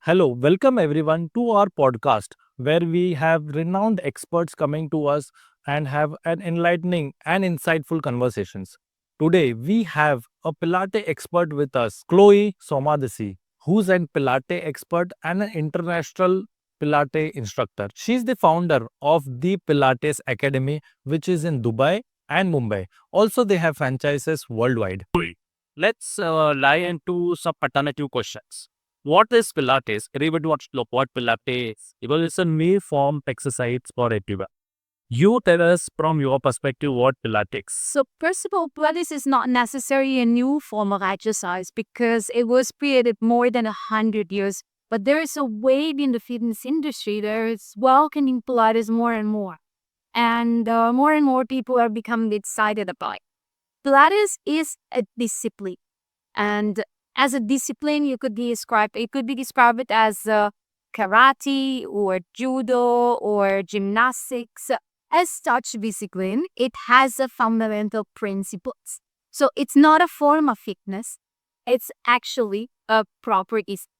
Hello, welcome everyone to our podcast where we have renowned experts coming to us and have an enlightening and insightful conversations. Today we have a Pilates expert with us, Cloe Sommadossi, who's an Pilates expert and an international Pilates instructor. She's the founder of the Pilates Academy, which is in Dubai and Mumbai. Also, they have franchises worldwide. Let's lie into some alternative questions. What is Pilates? Everybody wants to know what Pilates is. Because it's a new form exercise for everyone. You tell us from your perspective what Pilates. So, first of all, Pilates is not necessarily a new form of exercise because it was created more than 100 years. But there is a wave in the fitness industry that is welcoming Pilates more and more. And more people are becoming excited about it. Pilates is a discipline. And as a discipline, it could be described as karate or judo or gymnastics. As such discipline, it has a fundamental principles. So it's not a form of fitness. It's actually a proper discipline.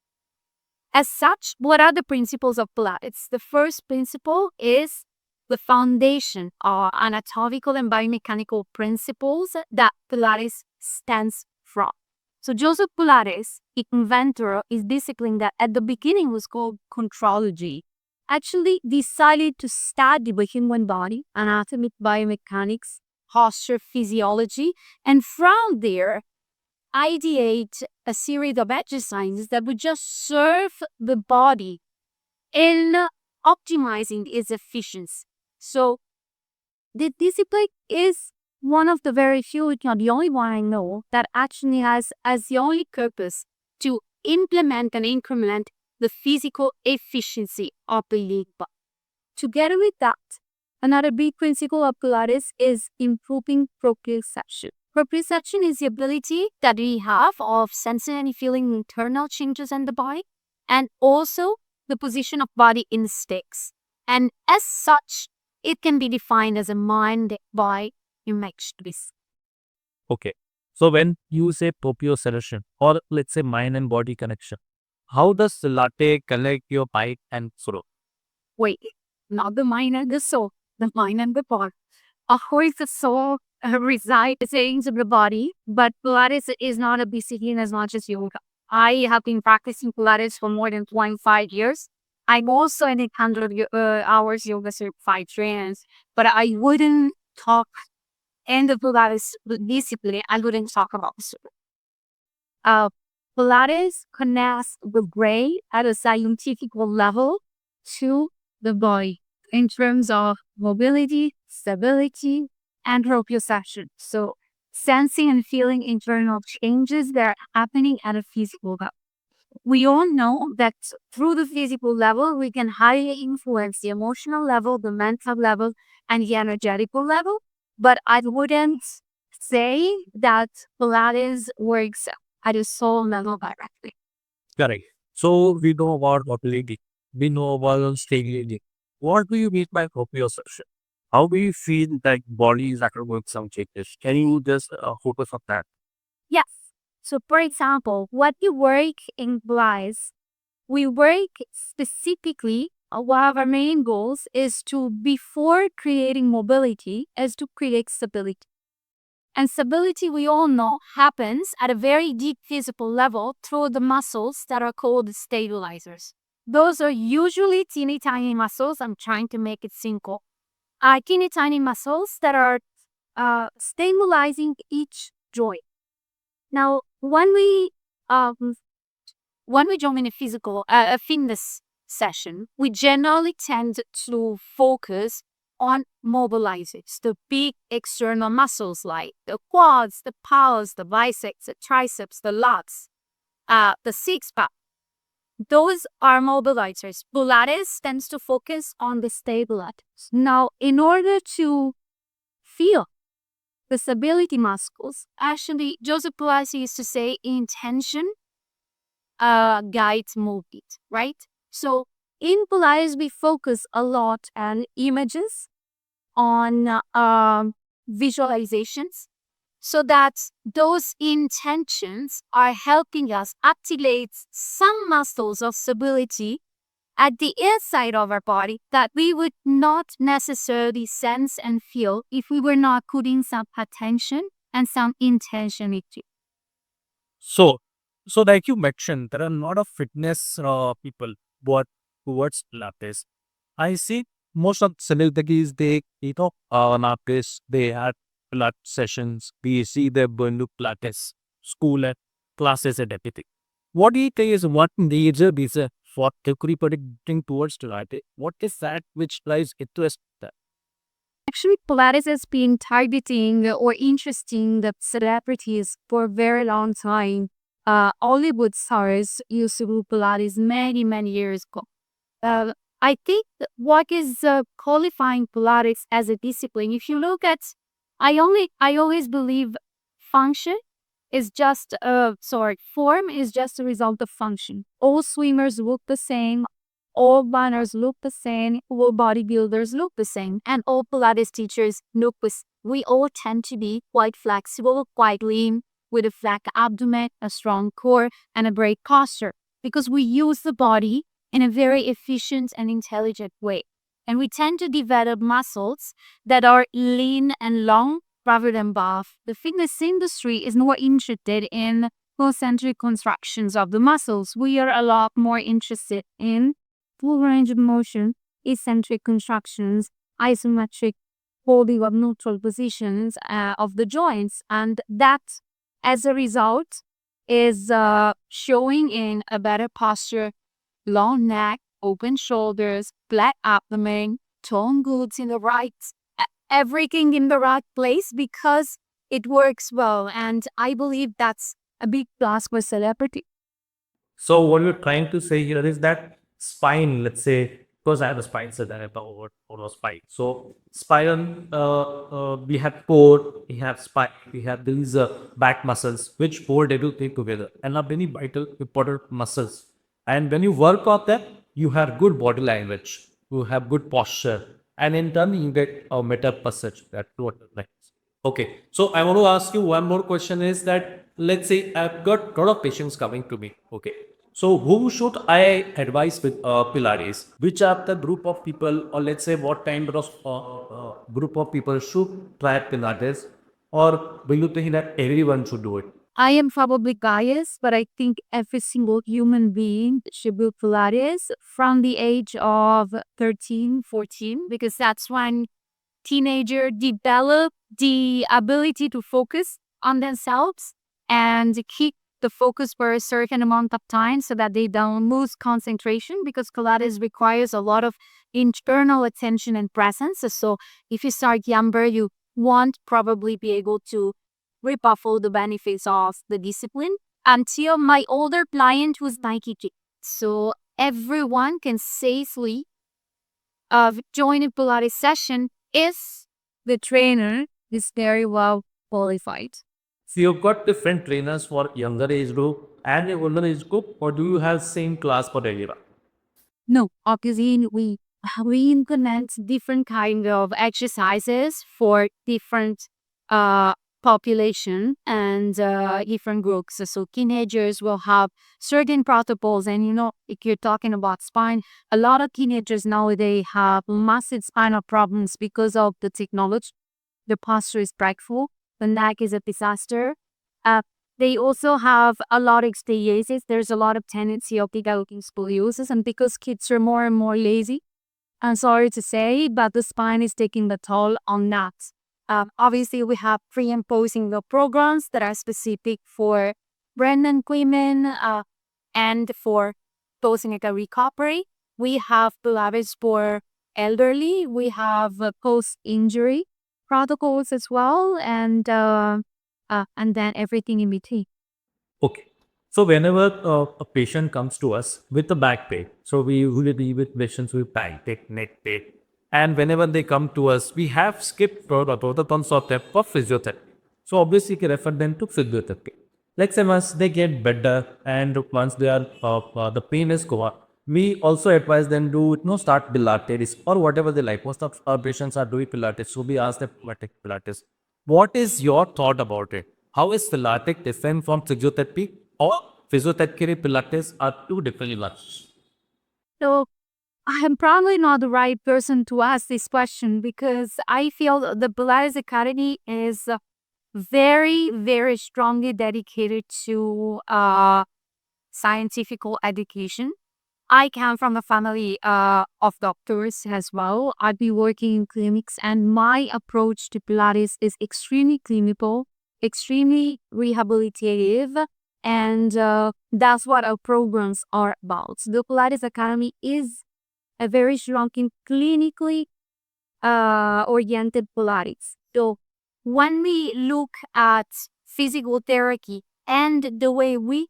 As such, what are the principles of Pilates? The first principle is the foundation or anatomical and biomechanical principles that Pilates stands from. So Joseph Pilates, the inventor, is discipline that at the beginning was called contrology, actually decided to study the human body, anatomy, biomechanics, posture, physiology, and from there, ideate a series of exercises that would just serve the body in optimizing its efficiency. So the discipline is one of the very few, if not the only one I know, that actually has as the only purpose to implement and increment the physical efficiency of the leg body. Together with that, another big principle of Pilates is improving proprioception. Proprioception is the ability that we have of sensing and feeling internal changes in the body and also the position of body instincts. And as such, it can be defined as a mind-body mixed. Okay. So when you say proprioception or let's say mind and body connection, how does Pilates connect your mind and soul? Wait, not the mind and the soul, the mind and the body. Of course, the soul resides in the body, but Pilates is not a discipline as much as yoga. I have been practicing Pilates for more than 25 years. I'm also an 800 hours yoga certified trainer, but I wouldn't talk in the Pilates discipline, I wouldn't talk about this. Pilates connects the brain at a scientific level to the body in terms of mobility, stability, and proprioception. So sensing and feeling internal changes that are happening at a physical level. We all know that through the physical level, we can highly influence the emotional level, the mental level, and the energetical level. But I wouldn't say that Pilates works at a soul level directly. Correct. So we know about mobility, we know about stability. What do you mean by proprioception? How do you feel that body is undergoing some changes? Can you just focus on that? Yes. So, for example, what we work in Pilates, we work specifically, one of our main goals is to, before creating mobility, is to create stability. And stability, we all know, happens at a very deep physical level through the muscles that are called stabilizers. Those are usually teeny tiny muscles. I'm trying to make it simple. Teeny tiny muscles that are stabilizing each joint. Now, when we join a fitness session, we generally tend to focus on mobilizers, the big external muscles like the quads, the pals, the biceps, the triceps, the lats, the six pack. Those are mobilizers. Pilates tends to focus on the stabilizers. Now, in order to feel the stability muscles, actually, Joseph Pilates used to say intention guides movement, right? So in Pilates, we focus a lot on images, on visualizations, so that those intentions are helping us activate some muscles of stability at the inside of our body that we would not necessarily sense and feel if we were not putting some attention and some intention into. So, so like you mentioned, there are a lot of fitness people who are towards Pilates. I see most of celebrities, they, nowadays, they had Pilates sessions. We see them going to Pilates school and classes and everything. What do you think is what major reason for everybody getting towards Pilates? What is that which drives interest there? Actually, Pilates has been targeting or interesting the celebrities for a very long time. Hollywood stars used to do Pilates many, many years ago. Uh, I think what is qualifying Pilates as a discipline, if you look at, I always believe function is just form is just a result of function. All swimmers look the same, all runners look the same, all bodybuilders look the same, and all Pilates teachers look the same. We all tend to be quite flexible, quite lean, with a flat abdomen, a strong core, and a great posture because we use the body in a very efficient and intelligent way. And we tend to develop muscles that are lean and long rather than buff. The fitness industry is more interested in concentric contractions of the muscles. We are a lot more interested in full range of motion, eccentric contractions, isometric holding of neutral positions of the joints. And that, as a result, is showing in a better posture, long neck, open shoulders, flat abdomen, toned glutes in the right, everything in the right place because it works well. And I believe that's a big plus for celebrity. So what we're trying to say here is that spine, let's say, because I have a spine surgeon or a spine. So spine, we have core, we have spine, we have these back muscles which hold everything together and are very vital important muscles. And when you work on them, you have good body language, you have good posture, and in turn you get a better posture. That's what like. Okay, so I want to ask you one more question is that let's say I've got a lot of patients coming to me. Okay, so who should I advise with Pilates? Which are the group of people, or let's say what kind of group of people should try Pilates, or will you think that everyone should do it? I am probably biased, but I think every single human being should do Pilates from the age of 13, 14, because that's when teenager develop the ability to focus on themselves and keep the focus for a certain amount of time so that they don't lose concentration because Pilates requires a lot of internal attention and presence. So if you start younger, you won't probably be able to reap off all the benefits of the discipline until my older client was 92. So everyone can safely join a Pilates session if the trainer is very well qualified. So you've got different trainers for younger age group and a older age group, or do you have same class for everyone? No, obviously we implement different kind of exercises for different uh population and different groups. So teenagers will have certain protocols, and if you're talking about spine, a lot of teenagers nowadays have massive spinal problems because of the technology. The posture is frightful. The neck is a disaster. Uh, they also have a lot of scoliosis. There's a lot of tendency of developing scoliosis, and because kids are more and more lazy, I'm sorry to say, but the spine is taking the toll on that. Obviously, we have pre and post the programs that are specific for pregnant women and for post-natal recovery. We have Pilates for elderly. We have post-injury protocols as well, and then everything in between. Okay. So whenever a patient comes to us with a back pain, so we usually deal with patients with back pain, neck pain, and whenever they come to us, we have skipped protocols of them for physiotherapy. So obviously, we refer them to physiotherapy. Like say once they get better and once they are the pain is gone, we also advise them to start Pilates or whatever they like. Most of our patients are doing Pilates, so we ask them to take Pilates. What is your thought about it? How is Pilates different from physiotherapy, or physiotherapy and Pilates are two different ones? So I am probably not the right person to ask this question because I feel the Pilates Academy is very, very strongly dedicated to scientific education. I come from a family of doctors as well. I've been working in clinics, and my approach to Pilates is extremely clinical, extremely rehabilitative, and that's what our programs are about. The Pilates Academy is a very strong in clinically oriented Pilates. So when we look at physical therapy and the way we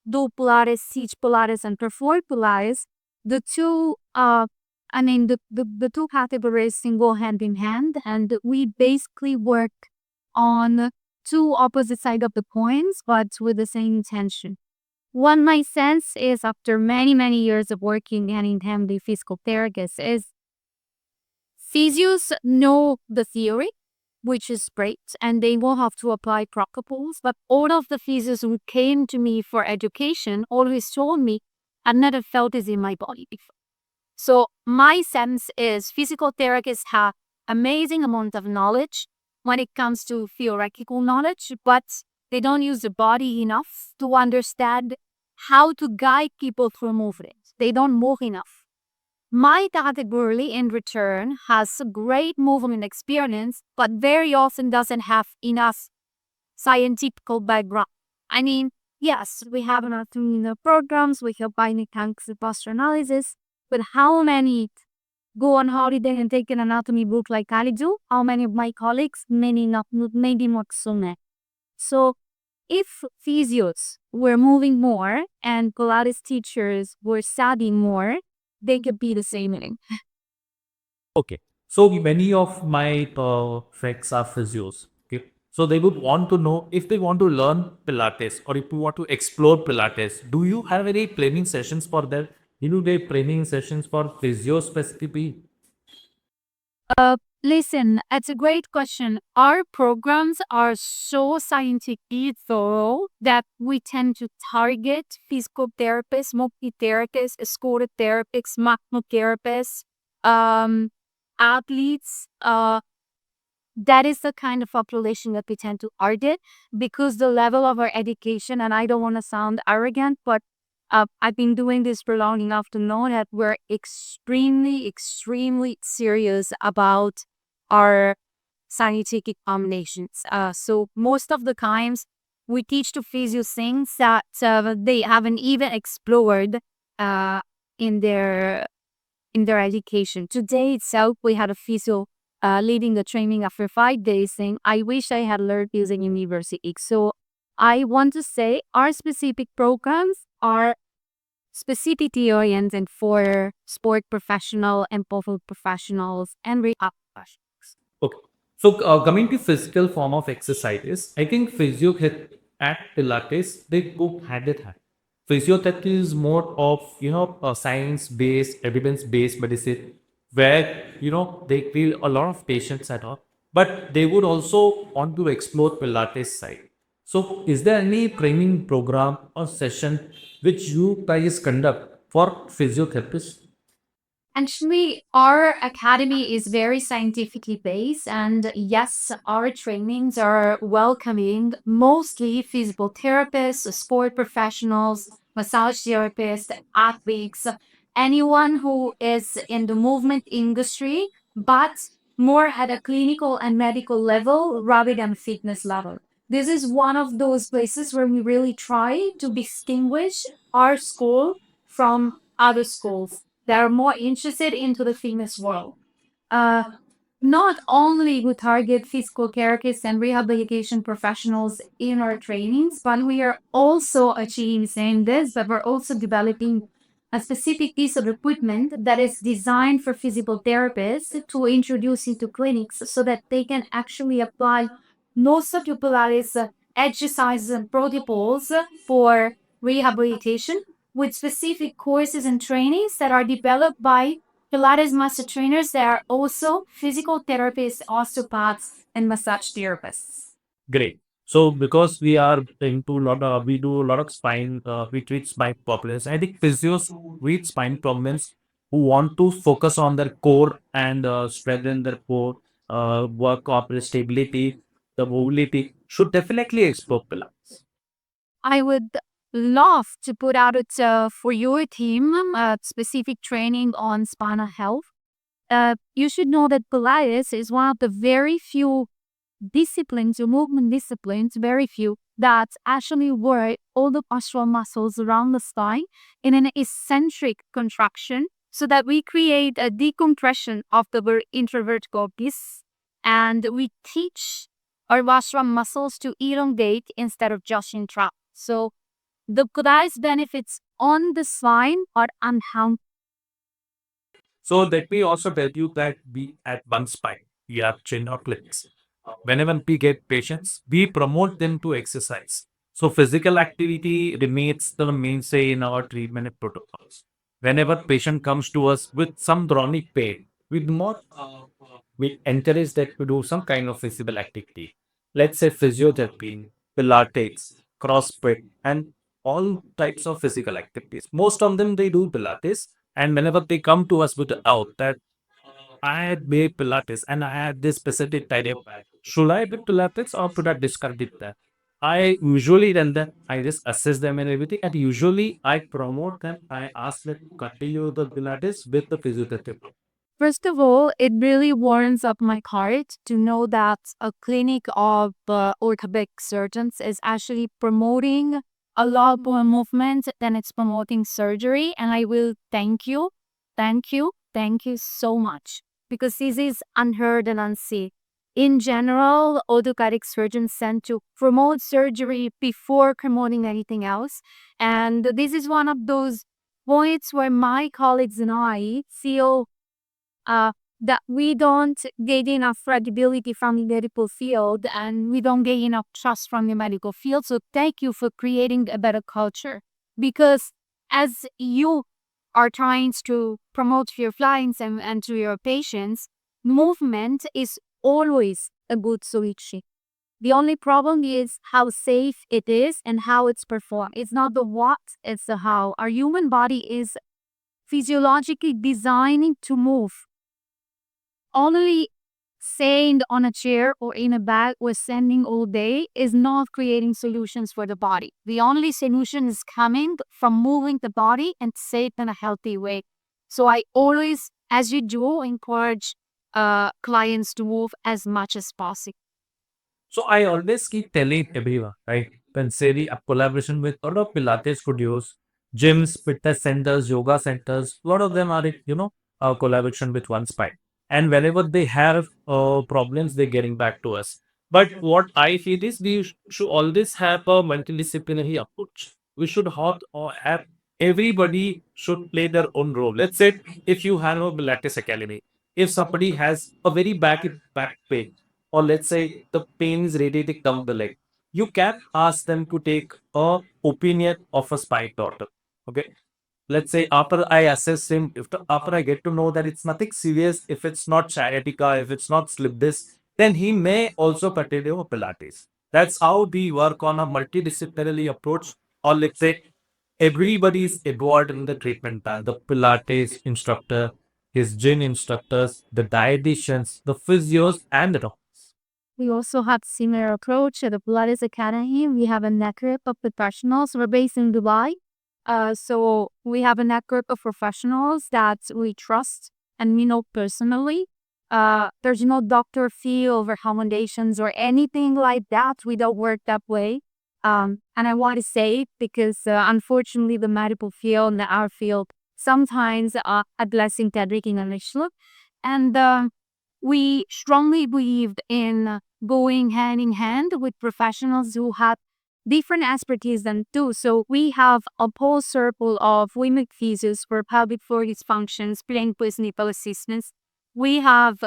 do Pilates, teach Pilates, and perform Pilates, the two, the two categories can go hand in hand, and we basically work on two opposite sides of the coins, but with the same intention. What my sense is after many, many years of working hand in hand with physical therapists is physios know the theory, which is great, and they will have to apply protocols. But all of the physios who came to me for education always told me I'd never felt this in my body before. So my sense is physical therapists have amazing amount of knowledge when it comes to theoretical knowledge, but they don't use the body enough to understand how to guide people through movement. They don't move enough. My category, in return, has a great movement experience, but very often doesn't have enough scientific background. I mean, yes, we have anatomy in the programs, we have biomechanics posture analysis, but how many go on holiday and take an anatomy book like I do? How many of my colleagues? Many not, maybe not so many. So if physios were moving more and Pilates teachers were studying more, they could be the same thing. Okay. So many of my friends are physios. Okay. So they would want to know if they want to learn Pilates or if you want to explore Pilates, do you have any training sessions for that? Day training sessions for physio specifically? Listen, it's a great question. Our programs are so scientifically thorough that we tend to target physical therapists, multi-therapists, escorted therapists, therapists, um, athletes. That is the kind of population that we tend to target because the level of our education, and I don't want to sound arrogant, but I've been doing this for long enough to know that we're extremely, extremely serious about our scientific combinations. So most of the times we teach to physio things that they haven't even explored uh, in their education. Today itself, we had a physio leading the training after 5 days saying, I wish I had learned using university. So I want to say our specific programs are specifically oriented for sport professional and both professionals and rehab professionals. Okay. So coming to physical form of exercises, I think physio and Pilates, they go hand in hand. Physiotherapy is more of, science-based, evidence-based medicine where, they feel a lot of patients at all, but they would also want to explore Pilates side. So is there any training program or session which you guys conduct for physiotherapists? Actually, our academy is very scientifically based, and yes, our trainings are welcoming mostly physical therapists, sport professionals, massage therapists, athletes, anyone who is in the movement industry, but more at a clinical and medical level rather than fitness level. This is one of those places where we really try to distinguish our school from other schools that are more interested into the fitness world. Uh, Not only we target physical therapists and rehabilitation professionals in our trainings, but we are also achieving saying this, but we're also developing a specific piece of equipment that is designed for physical therapists to introduce into clinics so that they can actually apply most of the Pilates exercises and protocols for rehabilitation with specific courses and trainings that are developed by Pilates master trainers, they are also physical therapists, osteopaths, and massage therapists. Great. So because we are into a lot of, we do a lot of spine, we treat spine problems. I think physios treat spine problems who want to focus on their core and strengthen their core, work on the stability, the mobility should definitely explore Pilates. I would love to put out it for your team specific training on spinal health. You should know that Pilates is one of the very few disciplines or movement disciplines, very few, that actually work all the postural muscles around the spine in an eccentric contraction so that we create a decompression of the intravertebral disc and we teach our postural muscles to elongate instead of just contract. So the Pilates benefits on the spine are unharmed. So let me also tell you that we at One Spine, we have chin or clinics. Whenever we get patients, we promote them to exercise. So physical activity remains the mainstay in our treatment protocols. Whenever patient comes to us with some chronic pain, we do not we encourage that to do some kind of physical activity. Let's say physiotherapy, Pilates, CrossFit, and all types of physical activities. Most of them they do Pilates, and whenever they come to us with the out that I had made Pilates and I had this specific idea. Should I do Pilates or should I discard it there? I usually then I just assess them and everything, and usually I promote them. I ask them to continue the Pilates with the physiotherapy. First of all, it really warms up my heart to know that a clinic of orthopedic surgeons is actually promoting a lot more movement than it's promoting surgery. And I will thank you so much because this is unheard and unseen. In general, orthopedic surgeons tend to promote surgery before promoting anything else. And this is one of those points where my colleagues and I feel uh, that we don't get enough credibility from the medical field and we don't get enough trust from the medical field. So thank you for creating a better culture because as you are trying to promote to your clients and to your patients, movement is always a good solution. The only problem is how safe it is and how it's performed. It's not the what, it's the how. Our human body is physiologically designing to move. Only staying on a chair or in a bag or standing all day is not creating solutions for the body. The only solution is coming from moving the body and safe in a healthy way. So I always, as you do, encourage clients to move as much as possible. So I always keep telling everyone, right? Penseri, a collaboration with a lot of Pilates studios, gyms, fitness centers, yoga centers. A lot of them are, a collaboration with One Spine. And whenever they have problems, they're getting back to us. But what I feel is we should always have a multidisciplinary approach. We should have everybody should play their own role. Let's say if you have a Pilates academy, if somebody has a very back pain, or let's say the pain is radiating down the leg, you can ask them to take a opinion of a spine doctor. Okay, let's say after I assess him, after I get to know that it's nothing serious, if it's not sciatica, if it's not slip disc, then he may also continue Pilates. That's how we work on a multidisciplinary approach, or let's say everybody is involved in the treatment plan. The Pilates instructor, his gym instructors, the dietitians, the physios, and the doctors. We also have similar approach at the Pilates Academy. We have a network of professionals. We're based in Dubai. So we have a network of professionals that we trust and we know personally. There's no doctor fee or recommendations or anything like that. We don't work that way. And I want to say because unfortunately the medical field and our field sometimes at less integrity and look. And we strongly believed in going hand in hand with professionals who have different expertise than too. So we have a whole circle of women physios for pelvic floor dysfunctions, plain nipple assistance. We have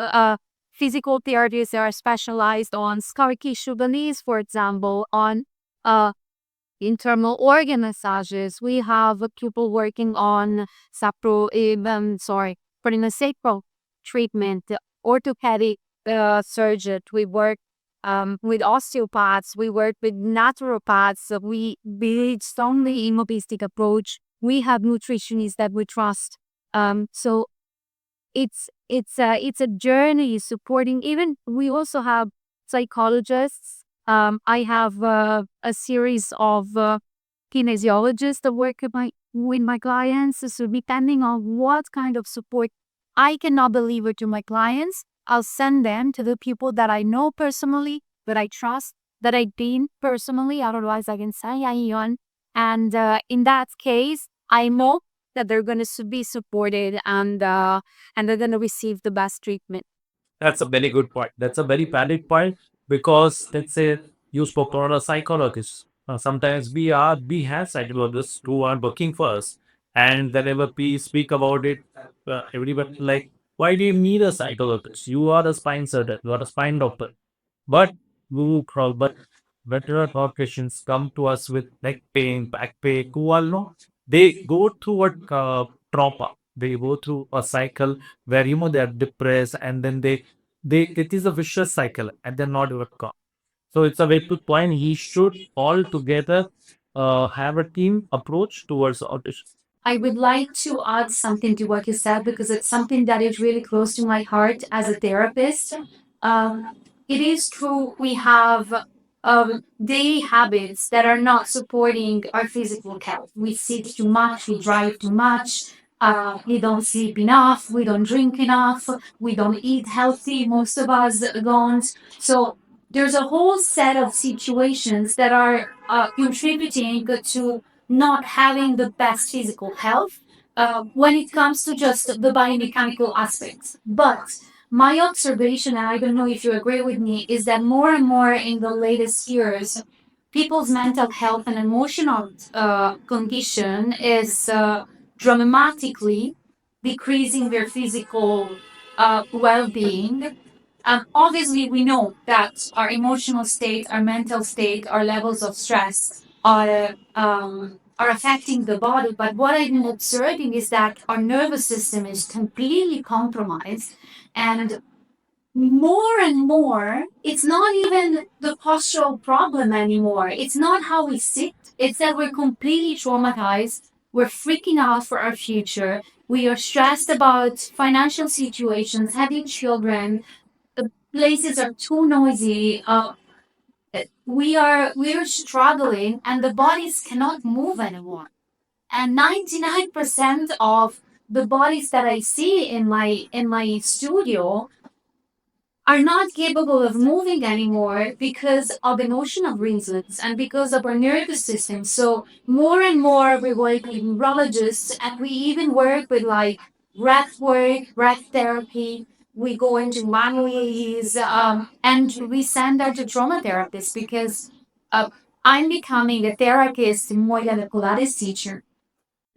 physical therapists that are specialized on scar tissue release, for example, on internal organ massages. We have people working on for the sacral treatment, the orthopedic surgeon. We work with osteopaths. We work with naturopaths. So we believe strongly in holistic approach. We have nutritionists that we trust. So it's a journey supporting. Even we also have psychologists. I have a series of kinesiologists that work with my clients. So depending on what kind of support I cannot deliver to my clients, I'll send them to the people that I know personally, that I trust, that I've been personally. Otherwise, I can say I on. And in that case, I know that they're going to be supported and they're going to receive the best treatment. That's a very good point. That's a very valid point because let's say you spoke about a psychologist. Sometimes we have psychologists who are working for us, and whenever we speak about it, everybody like, why do you need a psychologist? You are a spine surgeon, you are a spine doctor. But but veteran patients come to us with neck pain, back pain, who all know they go through a trauma. They go through a cycle where they are depressed, and then they it is a vicious cycle, and they're not overcome. So it's a very good point. He should all together have a team approach towards autism. I would like to add something to what you said because it's something that is really close to my heart as a therapist. It is true we have daily habits that are not supporting our physical health. We sit too much, we drive too much, we don't sleep enough, we don't drink enough, we don't eat healthy, most of us don't. So there's a whole set of situations that are contributing to not having the best physical health when it comes to just the biomechanical aspects. But my observation, and I don't know if you agree with me, is that more and more in the latest years, people's mental health and emotional condition is dramatically decreasing their physical well-being. Obviously, we know that our emotional state, our mental state, our levels of stress are affecting the body. But what I'm observing is that our nervous system is completely compromised, and more, it's not even the postural problem anymore. It's not how we sit. It's that we're completely traumatized. We're freaking out for our future. We are stressed about financial situations, having children. The places are too noisy. We are struggling, and the bodies cannot move anymore. And 99% of the bodies that I see in my studio are not capable of moving anymore because of emotional reasons and because of our nervous system. So more and more we work with neurologists, and we even work with like breath work, breath therapy. We go into manuals, and we send out to trauma therapists because uh, I'm becoming a therapist more than a Pilates teacher.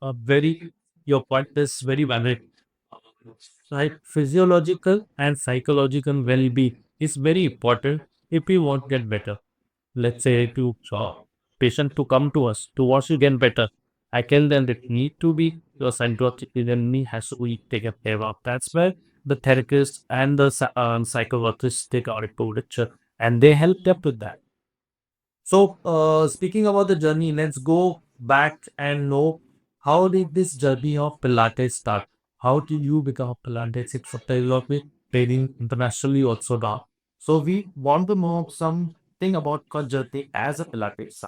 Very Your point is very valid. Right, physiological and psychological well-being is very important if we want to get better. Let's say if you patient to come to us to watch you get better, I tell them that need to be your psychology has to be taken care of. That's where the therapist and the psychologist take our picture, and they help them with that. So, speaking about the journey, let's go back and know how did this journey of Pilates start? How did you become a Pilates instructor? You have been training internationally also now. So, we want to know something about your journey as a Pilates.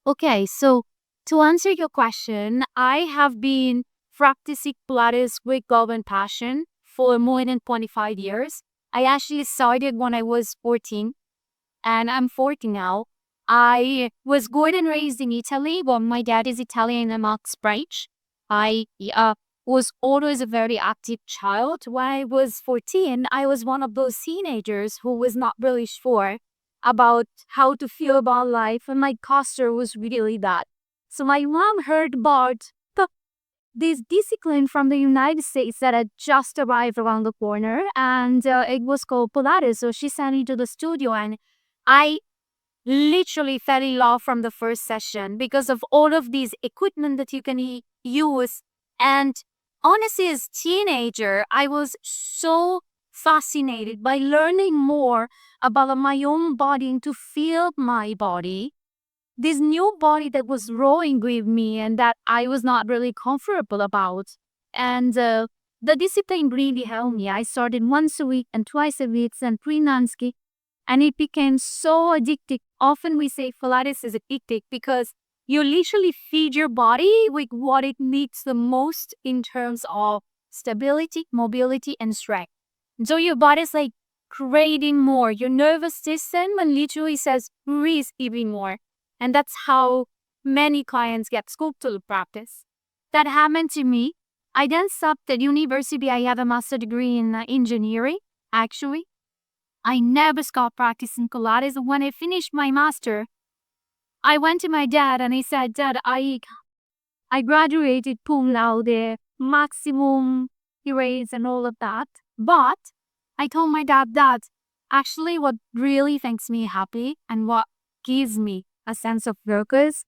Okay, so to answer your question, I have been practicing Pilates with love and passion for more than 25 years. I actually started when I was 14, and I'm 40 now. I was born and raised in Italy. Well, my dad is Italian and Max French. I was always a very active child. When I was 14, I was one of those teenagers who was not really sure about how to feel about life, and my posture was really bad. So my mom heard about this discipline from the United States that had just arrived around the corner, and it was called Pilates. So she sent me to the studio, and I literally fell in love from the first session because of all of these equipment that you can use. And honestly, as teenager, I was so fascinated by learning more about my own body and to feel my body. This new body that was growing with me and that I was not really comfortable about. And the discipline really helped me. I started once a week and twice a week and pre-Nansky, and it became so addictive. Often we say Pilates is addictive because you literally feed your body with what it needs the most in terms of stability, mobility, and strength. So your body's like creating more. Your nervous system and literally says, breathe even more. And that's how many clients get sculpted to practice. That happened to me. I then stopped at university. I have a master degree in engineering, actually. I never stopped practicing Pilates. When I finished my master, I went to my dad and I said, Dad, I graduated cum laude, maximum grades and all of that. But I told my dad that actually what really makes me happy and what gives me a sense of purpose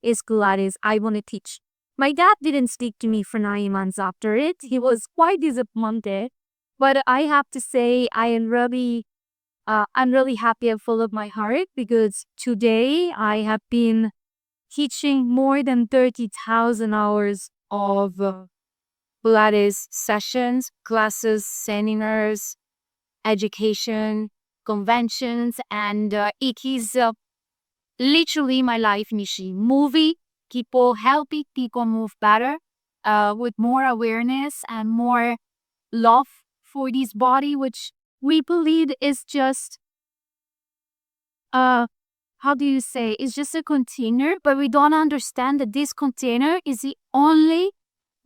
is Pilates. I want to teach. My dad didn't speak to me for 9 months after it. He was quite disappointed. But I have to say, I'm really happy and full of my heart because today I have been teaching more than 30,000 hours of Pilates sessions, classes, seminars, education, conventions, and it is literally my life mission. Moving people, helping people move better with more awareness and more love for this body, which we believe is just how do you say, it's just a container, but we don't understand that this container is the only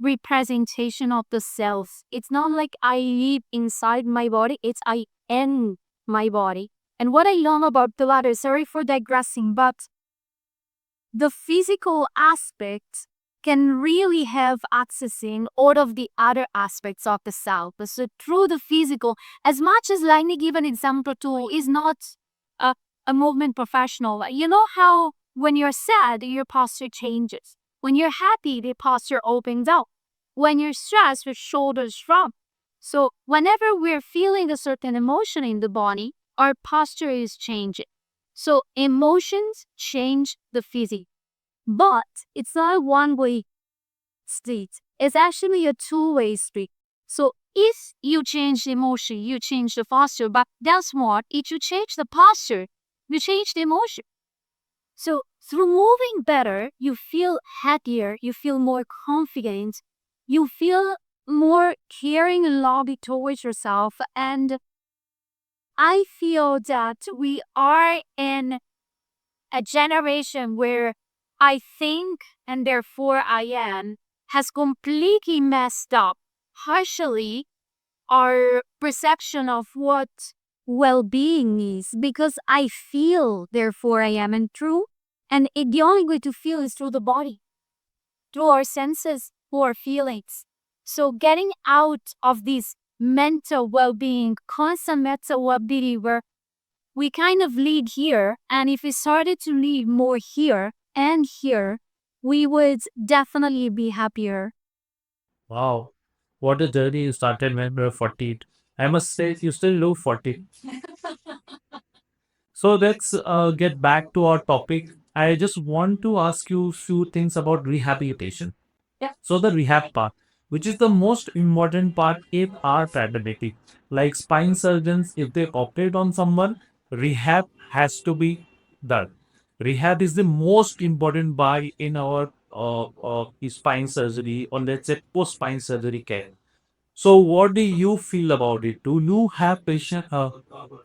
representation of the cells. It's not like I live inside my body, it's I am my body. And what I love about Pilates, sorry for digressing, but the physical aspect can really have accessing all of the other aspects of the self. So through the physical, as much as let me give an example too, is not a, a movement professional. You know how when you're sad, your posture changes. When you're happy, the posture opens up. When you're stressed, your shoulders drop. So whenever we're feeling a certain emotion in the body, our posture is changing. So emotions change the physique. But it's not a one-way street. It's actually a two-way street. So if you change the emotion, you change the posture. But that's what, if you change the posture, you change the emotion. So through moving better, you feel happier, you feel more confident, you feel more caring and loving towards yourself. And I feel that we are in a generation where I think and therefore I am has completely messed up partially our perception of what well-being is, because I feel therefore I am and true, and the only way to feel is through the body, through our senses, through our feelings. So getting out of this mental well-being, constant mental well-being where we kind of lead here, and if we started to lead more here and here, we would definitely be happier. Wow, what a journey you started when you were 40. I must say, you still look 40. So let's get back to our topic. I just want to ask you few things about rehabilitation. So the rehab part, which is the most important part in our fraternity. Like spine surgeons, if they operate on someone, rehab has to be done. Rehab is the most important part in our spine surgery, or let's say post spine surgery care. So what do you feel about it? Do you have patient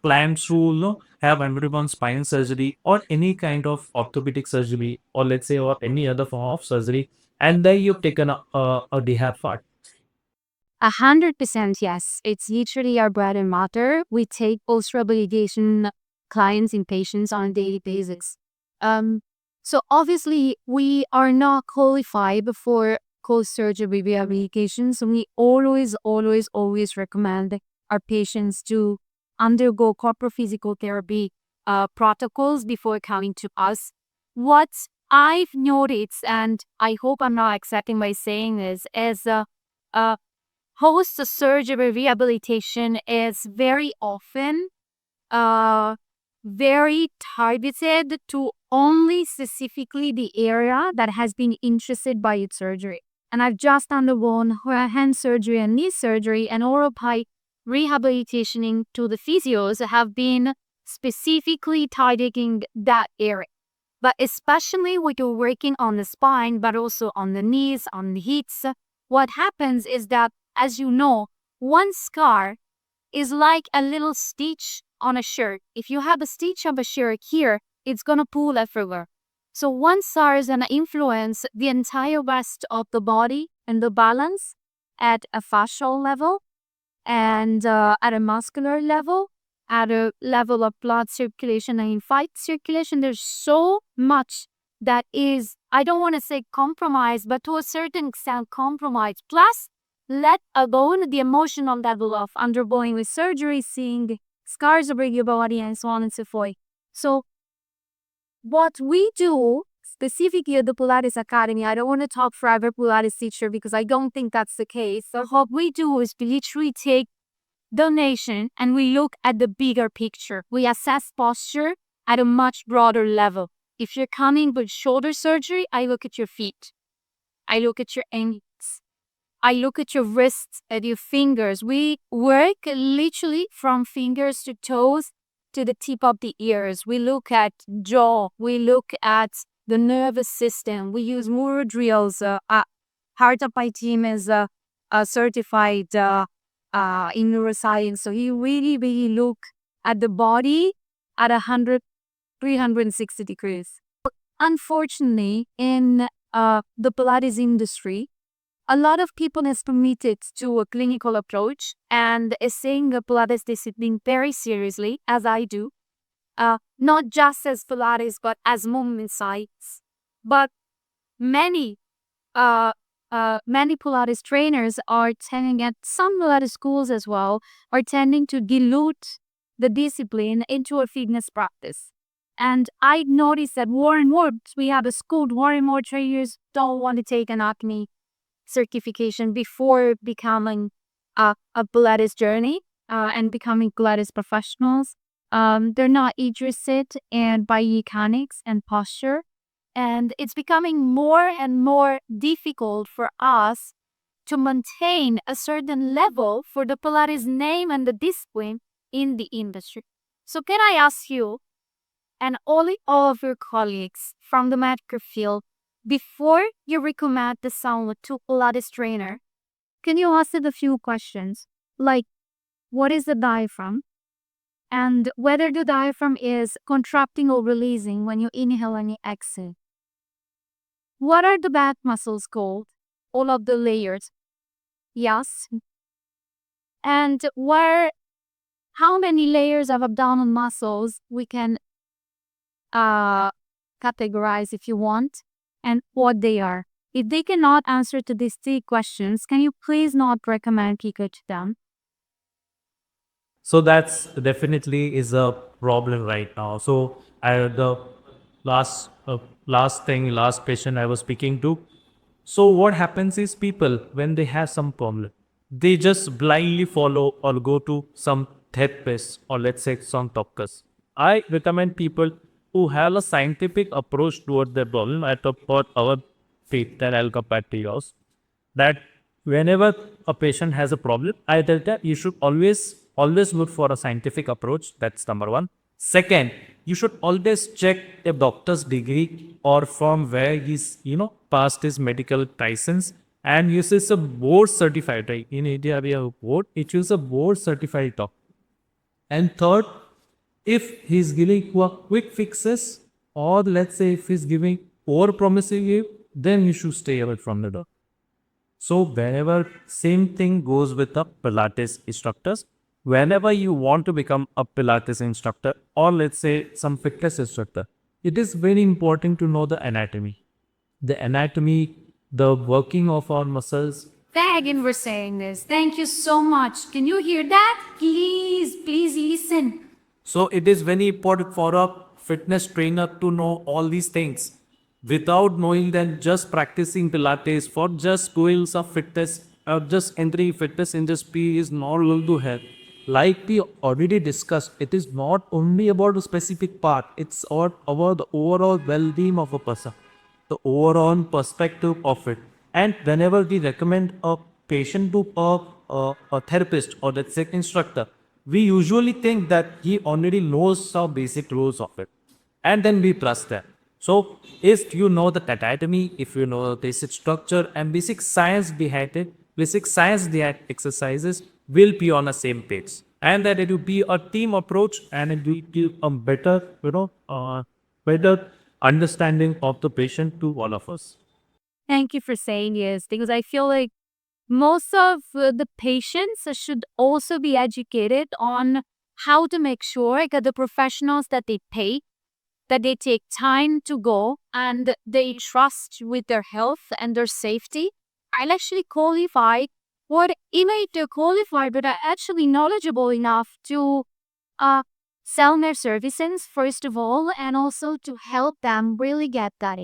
plans to have everyone spine surgery or any kind of orthopedic surgery, or let's say or any other form of surgery, and then you've taken a rehab part? 100% yes. It's literally our bread and butter. We take post-rehabilitation clients and patients on a daily basis. Um, so obviously we are not qualified for post-surgery rehabilitation. So we always recommend our patients to undergo corporal physical therapy protocols before coming to us. What I've noticed, and I hope I'm not accepting by saying this, is post-surgery rehabilitation is very often uh, very targeted to only specifically the area that has been interested by its surgery. And I've just undergone hand surgery and knee surgery, and oral pie rehabilitation to the physios have been specifically targeting that area. But especially when you're working on the spine, but also on the knees, on the hips, what happens is that, as you know, one scar is like a little stitch on a shirt. If you have a stitch of a shirt here, it's gonna pull everywhere. So one scar is gonna influence the entire rest of the body and the balance at a fascial level and at a muscular level, at a level of blood circulation and lymphatic circulation. There's so much that is, I don't want to say compromised, but to a certain extent compromised. Plus, let alone the emotional level of undergoing with surgery, seeing scars over your body, and so on and so forth. So, what we do specifically at the Pilates Academy, I don't want to talk forever Pilates teacher because I don't think that's the case. So, what we do is we literally take donation and we look at the bigger picture. We assess posture at a much broader level. If you're coming with shoulder surgery, I look at your feet. I look at your ankles. I look at your wrists, at your fingers. We work literally from fingers to toes to the tip of the ears. We look at jaw. We look at the nervous system. We use more drills. Part of my team is certified in neuroscience. So he really look at the body at 360 degrees. Unfortunately, in the Pilates industry, a lot of people is committed to a clinical approach and is saying the Pilates discipline very seriously, as I do, not just as Pilates, but as movement science. But many Pilates trainers are tending at some Pilates schools as well, are tending to dilute the discipline into a fitness practice. And I noticed that more and more, we have a school, more and more trainers don't want to take anatomy certification before becoming a Pilates journey and becoming Pilates professionals. They're not interested in biomechanics and posture. And it's becoming more and more difficult for us to maintain a certain level for the Pilates name and the discipline in the industry. So can I ask you and all of your colleagues from the medical field, before you recommend the someone to Pilates trainer, can you ask it a few questions? Like, what is the diaphragm? And whether the diaphragm is contracting or releasing when you inhale and you exhale. What are the back muscles called? All of the layers. Yes. And how many layers of abdominal muscles we can categorize if you want, and what they are. If they cannot answer to these three questions, can you please not recommend Kiko to them? So that's definitely is a problem right now. So the last patient I was speaking to. So what happens is people when they have some problem, they just blindly follow or go to some therapist or let's say some doctors. I recommend people who have a scientific approach toward their problem. I talk about our faith, then I'll come back to yours. That whenever a patient has a problem, I tell that you should always look for a scientific approach. That's number one. Second, you should always check a doctor's degree or from where he's passed his medical license and uses a board certified. Right in India, we have a board. It uses a board certified doctor. And third, if he's giving quick fixes, or let's say if he's giving over promising you, then you should stay away from the doctor. So whenever same thing goes with the Pilates instructors, whenever you want to become a Pilates instructor or let's say some fitness instructor, it is very important to know the anatomy. The anatomy, the working of our muscles. Again, we're saying this. Thank you so much. Can you hear that? Please listen. So it is very important for a fitness trainer to know all these things. Without knowing them, just practicing Pilates for just doing some fitness just entering fitness industry is not going to help. Like we already discussed, it is not only about a specific part, it's about the overall well-being of a person, the overall perspective of it. And whenever we recommend a patient to a therapist or let's say instructor, we usually think that he already knows some basic rules of it and then we trust them. So if you know the anatomy, if you know the basic structure and basic science behind it, basic science behind exercises will be on the same page. And that it will be a team approach and it will give a better, better understanding of the patient to all of us. Thank you for saying yes, because I feel like most of the patients should also be educated on how to make sure that the professionals that they pay, that they take time to go and they trust with their health and their safety are actually qualified, or even if they're qualified but are actually knowledgeable enough to uh, sell their services first of all, and also to help them really get that.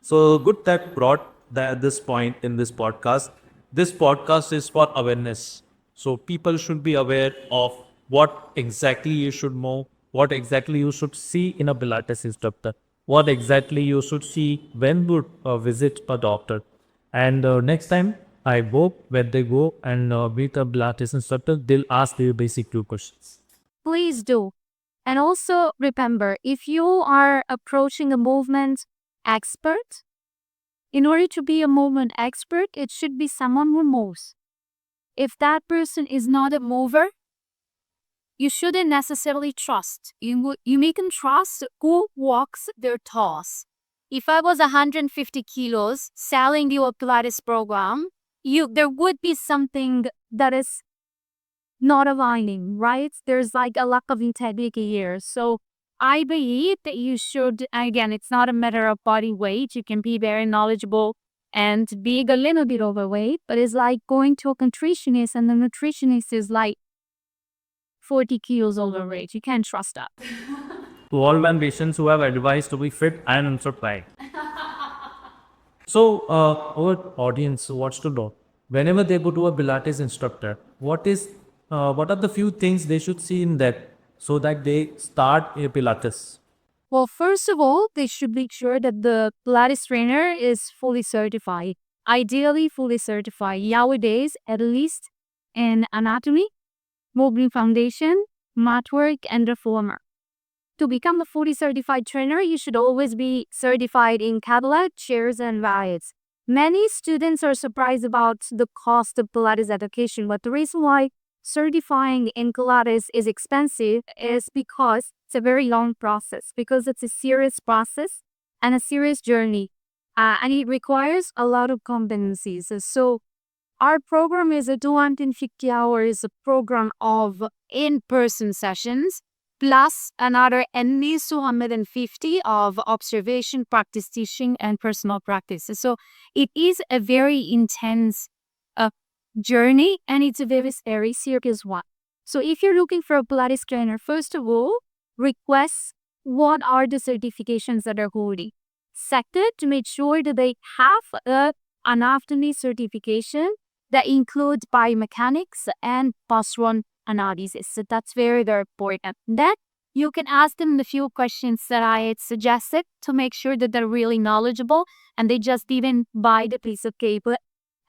So good that brought this point in this podcast. This podcast is for awareness. So people should be aware of what exactly you should know, what exactly you should see in a Pilates instructor, what exactly you should see when you visit a doctor. And next time, I hope when they go and meet a Pilates instructor, they'll ask the basic two questions. Please do. And also remember, if you are approaching a movement expert, in order to be a movement expert, it should be someone who moves. If that person is not a mover, you shouldn't necessarily trust. You can trust who walks their toes. If I was 150 kilos selling you a Pilates program, there would be something that is not aligning, right? There's like a lack of integrity here. So I believe that you should, again, it's not a matter of body weight. You can be very knowledgeable and being a little bit overweight, but it's like going to a nutritionist and the nutritionist is like 40 kilos overweight. You can't trust that. To all my patients who have advised to be fit and also try. So, our audience wants to know whenever they go to a Pilates instructor, what are the few things they should see in that so that they start a Pilates? Well, first of all, they should make sure that the Pilates trainer is fully certified. Ideally, fully certified. Nowadays, at least in anatomy, movement foundation, mat work, and reformer. To become a fully certified trainer, you should always be certified in Cadillac, chairs, and rides. Many students are surprised about the cost of Pilates education, but the reason why certifying in Pilates is expensive is because it's a very long process, because it's a serious process and a serious journey, and it requires a lot of competencies. So our program is a 250 hours program of in-person sessions plus another at least 250 of observation, practice teaching, and personal practices. So it is a very intense journey and it's a very serious one. So if you're looking for a Pilates trainer, first of all, request what are the certifications that are holding. Second, to make sure that they have an anatomy certification that includes biomechanics and post-run analysis. So that's very important. Then you can ask them the few questions that I had suggested to make sure that they're really knowledgeable and they just didn't buy the piece of cake.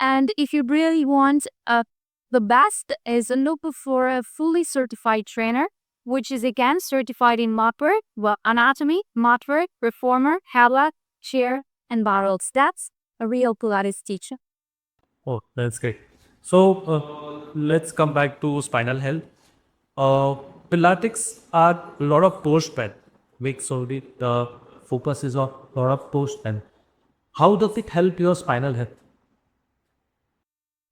And if you really want the best is look for a fully certified trainer, which is again certified in mat work, anatomy, mat work, reformer, headlock, chair, and barrels. That's a real Pilates teacher. Oh, that's great. So, let's come back to spinal health. Uh, Pilates are a lot of post bed week, so the focus is on a lot of post bed. How does it help your spinal health?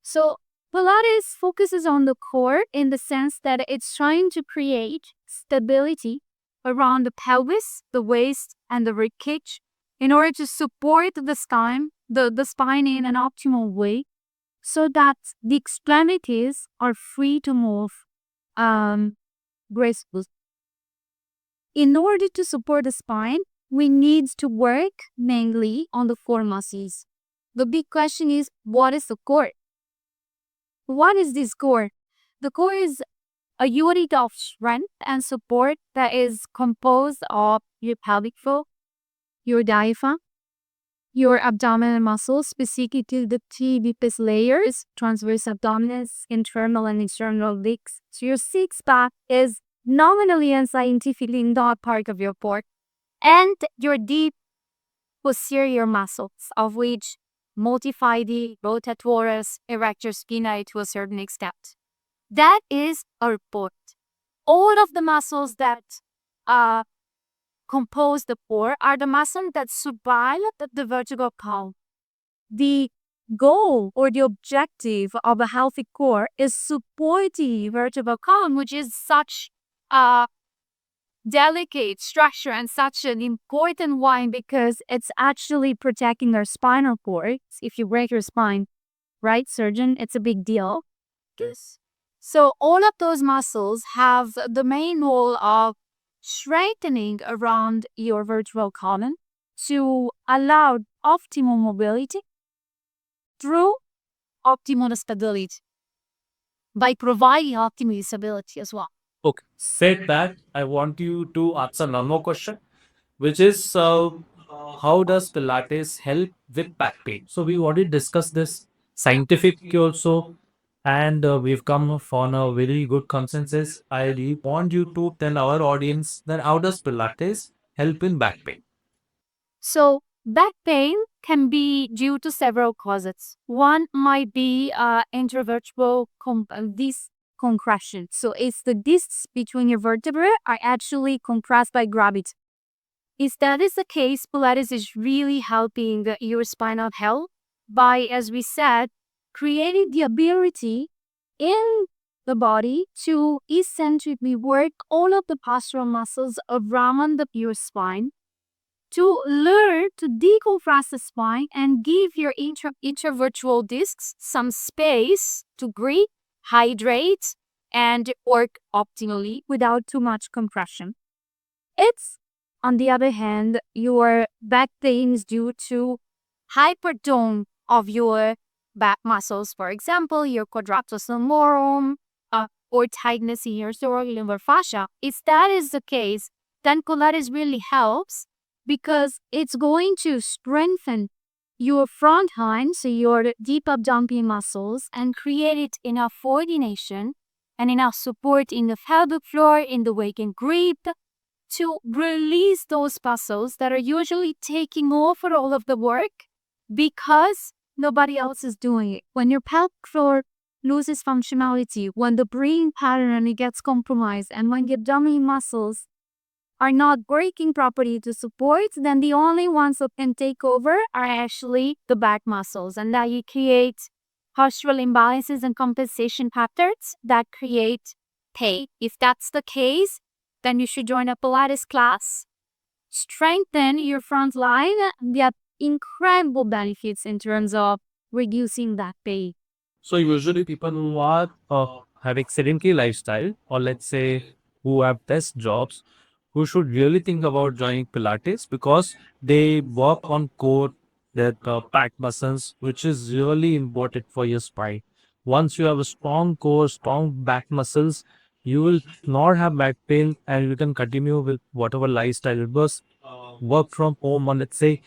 So Pilates focuses on the core in the sense that it's trying to create stability around the pelvis, the waist, and the rib cage in order to support the spine in an optimal way so that the extremities are free to move gracefully. In order to support the spine, we need to work mainly on the core muscles. The big question is, what is the core? What is this core? The core is a unit of strength and support that is composed of your pelvic floor, your diaphragm, your abdominal muscles, specifically the three deepest layers, transverse abdominis, internal and external legs. So your six pack is nominally and scientifically not part of your core. And your deep posterior muscles, of which multifidi, rotatorus, erector spinae to a certain extent. That is a report. All of the muscles that compose the core are the muscles that survive the vertebral column. The goal or the objective of a healthy core is support the vertebral column, which is such a delicate structure and such an important one because it's actually protecting our spinal cord. If you break your spine, right, surgeon, it's a big deal. Yes. So all of those muscles have the main role of strengthening around your vertebral column to allow optimal mobility through optimal stability by providing optimal stability as well. Okay. Said that, I want you to answer one more question, which is how does Pilates help with back pain? So we already discussed this scientifically also, and we've come on a very good consensus. I really want you to tell our audience that how does Pilates help in back pain? So back pain can be due to several causes. One might be intervertebral disc compression. So it's the discs between your vertebrae are actually compressed by gravity. If that is the case, Pilates is really helping your spinal health by, as we said, creating the ability in the body to eccentrically work all of the postural muscles around your spine to learn to decompress the spine and give your intervertebral discs some space to breathe, hydrate, and work optimally without too much compression. It's, on the other hand, your back pain is due to hypertone of your back muscles. For example, your quadratus lumborum or tightness in your thoracolumbar fascia. If that is the case, then Pilates really helps because it's going to strengthen your front hind, so your deep abdominal muscles, and create enough coordination and enough support in the pelvic floor, in the waking grip, to release those muscles that are usually taking over all of the work because nobody else is doing it. When your pelvic floor loses functionality, when the breathing pattern gets compromised, and when the abdominal muscles are not working properly to support, then the only ones that can take over are actually the back muscles. And that you create postural imbalances and compensation patterns that create pain. If that's the case, then you should join a Pilates class. Strengthen your front line and get incredible benefits in terms of reducing that pain. So usually people who are having sedentary lifestyle, or let's say who have desk jobs, who should really think about joining Pilates because they work on core, their back muscles, which is really important for your spine. Once you have a strong core, strong back muscles, you will not have back pain and you can continue with whatever lifestyle. Because work from home, or let's say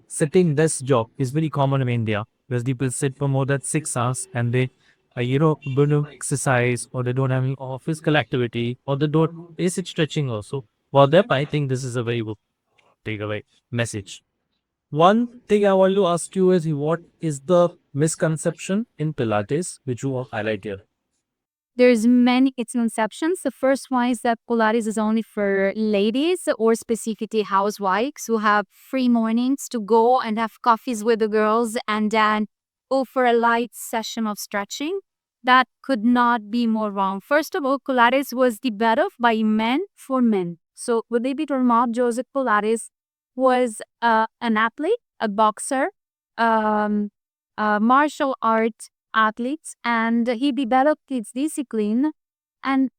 sitting desk job is very common in India, where people sit for more than 6 hours and they don't do exercise, or they don't have any physical activity, or they don't basic stretching also. For them, I think this is a very good takeaway message. One thing I want to ask you is what is the misconception in Pilates which you have highlighted here? There's many misconceptions. The first one is that Pilates is only for ladies or specifically housewives who have free mornings to go and have coffees with the girls and then go for a light session of stretching. That could not be more wrong. First of all, Pilates was developed by men for men. So, David Ormond Joseph Pilates was an athlete, a boxer, a martial art athletes, and he developed his discipline. And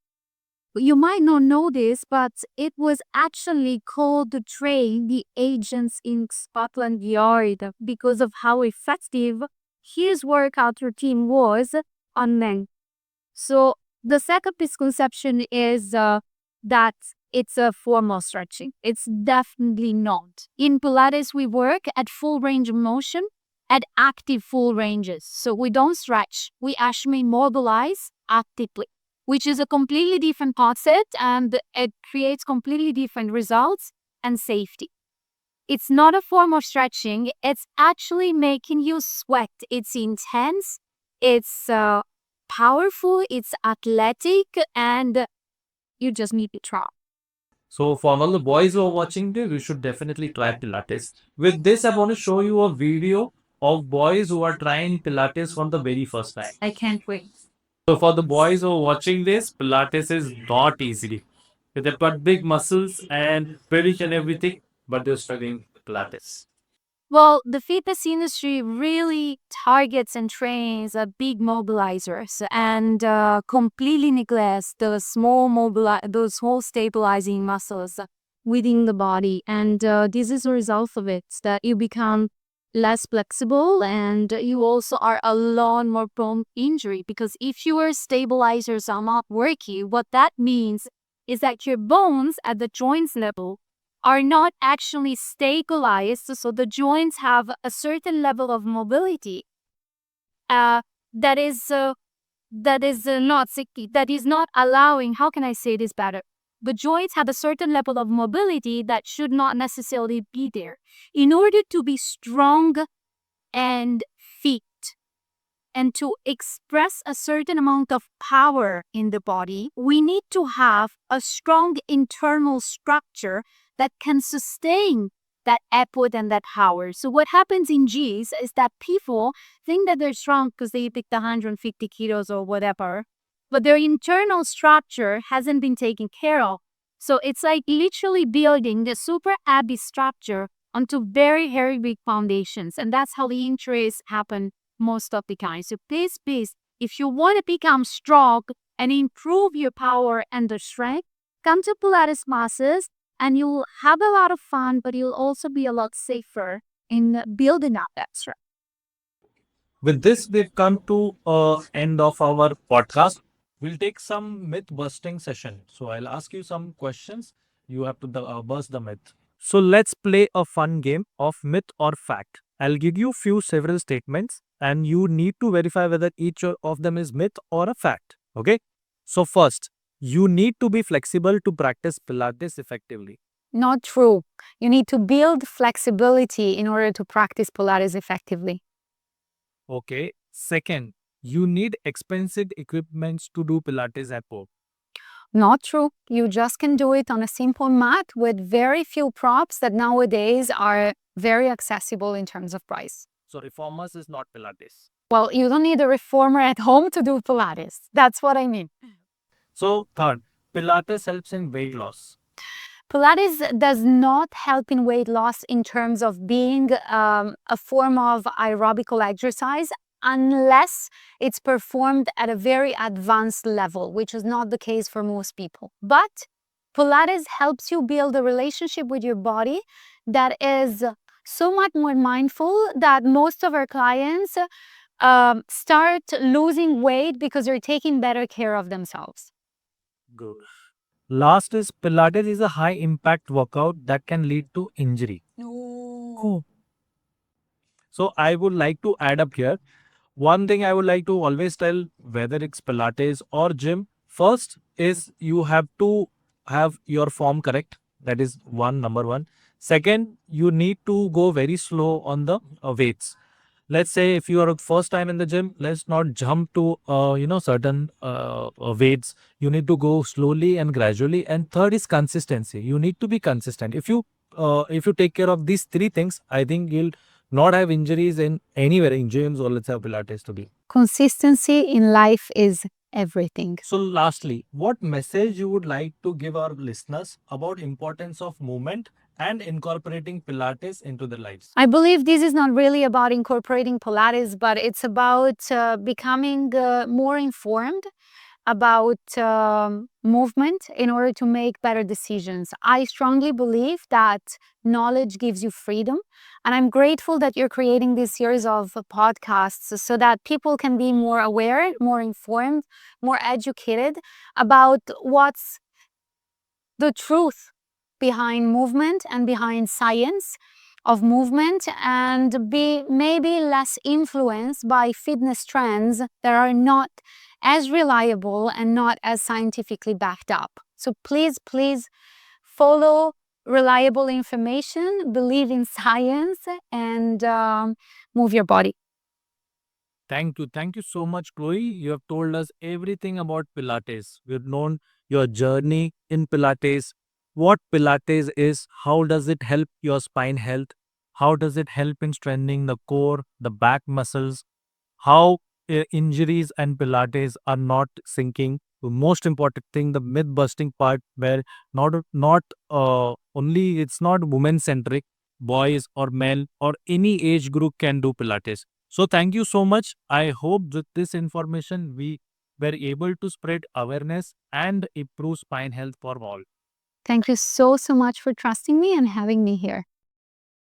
you might not know this, but it was actually called to train the agents in Scotland Yard because of how effective his workout routine was on men. So the second misconception is that it's a form of stretching. It's definitely not. In Pilates, we work at full range of motion, at active full ranges. So we don't stretch. We actually mobilize actively, which is a completely different concept, and it creates completely different results and safety. It's not a form of stretching. It's actually making you sweat. It's intense. It's powerful. It's athletic, and you just need to try. So for all the boys who are watching this, you should definitely try Pilates. With this, I want to show you a video of boys who are trying Pilates for the very first time. I can't wait. So for the boys who are watching this, Pilates is not easy. They've got big muscles and pretty and everything, but they're struggling with Pilates. Well, the fitness industry really targets and trains big mobilizers and completely neglects the those small stabilizing muscles within the body. And this is a result of it, that you become less flexible and you also are a lot more prone to injury, because if your stabilizers are not working, what that means is that your bones at the joints level are not actually stabilized, so the joints have a certain level of mobility uh, that is not that is not allowing. How can I say this better? The joints have a certain level of mobility that should not necessarily be there. In order to be strong and fit, and to express a certain amount of power in the body, we need to have a strong internal structure that can sustain that effort and that power. So what happens in G's is that people think that they're strong because they picked 150 kilos or whatever, but their internal structure hasn't been taken care of. So it's like literally building the super abby structure onto very, very big foundations. And that's how the injuries happen most of the time. So please, if you want to become strong and improve your power and the strength, come to Pilates classes and you'll have a lot of fun, but you'll also be a lot safer in building up that strength. With this, we've come to end of our podcast. We'll take some myth busting session. So I'll ask you some questions. You have to bust the myth. So let's play a fun game of myth or fact. I'll give you several statements and you need to verify whether each of them is myth or a fact. Okay? So first, you need to be flexible to practice Pilates effectively. Not true. You need to build flexibility in order to practice Pilates effectively. Okay. Second, you need expensive equipments to do Pilates at home. Not true. You just can do it on a simple mat with very few props that nowadays are very accessible in terms of price. So reformers is not Pilates. Well, you don't need a reformer at home to do Pilates. That's what I mean. So third, Pilates helps in weight loss. Pilates does not help in weight loss in terms of being a form of aerobical exercise unless it's performed at a very advanced level, which is not the case for most people. But Pilates helps you build a relationship with your body that is so much more mindful that most of our clients start losing weight because they're taking better care of themselves. Good. Last is Pilates is a high impact workout that can lead to injury. No. So I would like to add up here. One thing I would like to always tell, whether it's Pilates or gym, first is you have to have your form correct. That is number one. Second, you need to go very slow on the weights. Let's say if you are first time in the gym, let's not jump to certain weights. You need to go slowly and gradually. And third is consistency. You need to be consistent. If you take care of these three things, I think you'll not have injuries in anywhere in gyms or let's have Pilates to be. Consistency in life is everything. So lastly, what message you would like to give our listeners about importance of movement and incorporating Pilates into their lives? I believe this is not really about incorporating Pilates, but it's about becoming more informed about movement in order to make better decisions. I strongly believe that knowledge gives you freedom. And I'm grateful that you're creating this series of podcasts so that people can be more aware, more informed, more educated about what's the truth behind movement and behind science of movement, and be maybe less influenced by fitness trends that are not as reliable and not as scientifically backed up. So please follow reliable information, believe in science, and move your body. Thank you. Thank you so much, Chloe. You have told us everything about Pilates. We've known your journey in Pilates, what Pilates is, how does it help your spine health, how does it help in strengthening the core, the back muscles, how injuries and Pilates are not sinking. The most important thing, the myth busting part, where not only it's not women centric, boys or men or any age group can do Pilates. So thank you so much. I hope that this information we were able to spread awareness and improve spine health for all. Thank you so much for trusting me and having me here.